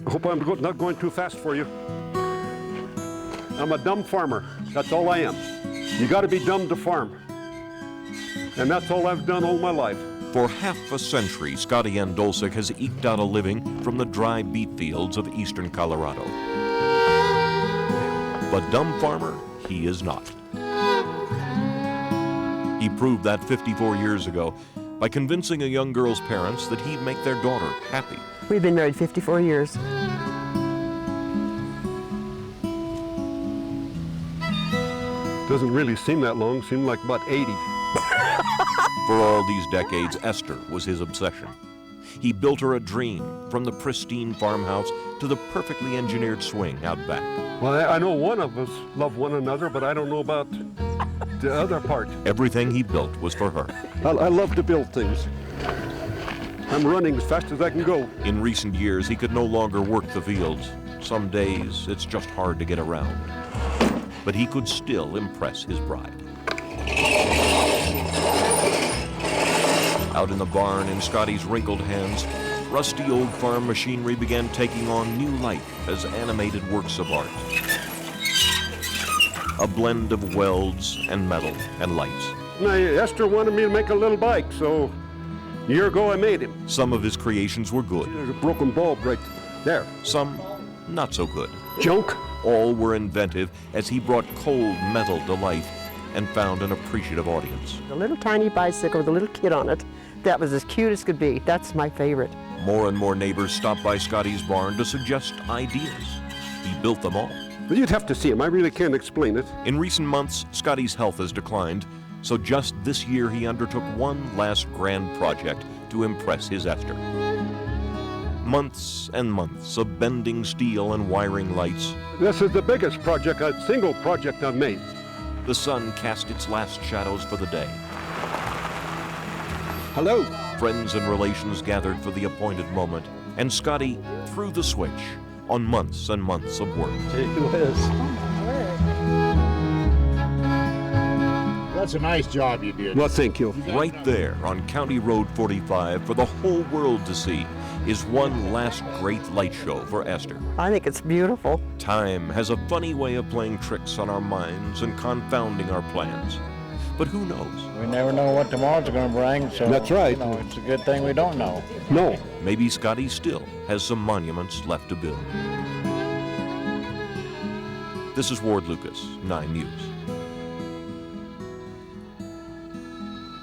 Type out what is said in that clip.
I hope I'm not going too fast for you. I'm a dumb farmer. That's all I am. You got to be dumb to farm. And that's all I've done all my life. For half a century, Scotty Andolsek has eked out a living from the dry beet fields of eastern Colorado. But dumb farmer, he is not. He proved that 54 years ago by convincing a young girl's parents that he'd make their daughter happy. We've been married 54 years. Doesn't really seem that long, seemed like about 80. For all these decades, Esther was his obsession. He built her a dream, from the pristine farmhouse to the perfectly engineered swing out back. Well, I know one of us love one another, but I don't know about the other part. Everything he built was for her. I love to build things. I'm running as fast as I can go. In recent years, he could no longer work the fields. Some days, it's just hard to get around. But he could still impress his bride. Out in the barn, in Scotty's wrinkled hands, rusty old farm machinery began taking on new life as animated works of art. A blend of welds and metal and lights. Now, Esther wanted me to make a little bike, so a year ago I made him. Some of his creations were good. There's a broken bulb right there. Some not so good. Junk. All were inventive as he brought cold metal to life and found an appreciative audience. A little tiny bicycle with a little kid on it. That was as cute as could be. That's my favorite. More and more neighbors stopped by Scotty's barn to suggest ideas. He built them all. Well, you'd have to see him. I really can't explain it. In recent months, Scotty's health has declined, so just this year he undertook one last grand project to impress his Esther. Months and months of bending steel and wiring lights. This is the biggest project, a single project I've made. The sun cast its last shadows for the day. Hello. Friends and relations gathered for the appointed moment, and Scotty threw the switch on months and months of work. That's a nice job you did. Well, thank you. Right there on County Road 45 for the whole world to see is one last great light show for Esther. I think it's beautiful. Time has a funny way of playing tricks on our minds and confounding our plans. But who knows? We never know what tomorrow's going to bring, so That's right. You know, it's a good thing we don't know. No. Maybe Scotty still has some monuments left to build. This is Ward Lucas, 9 News.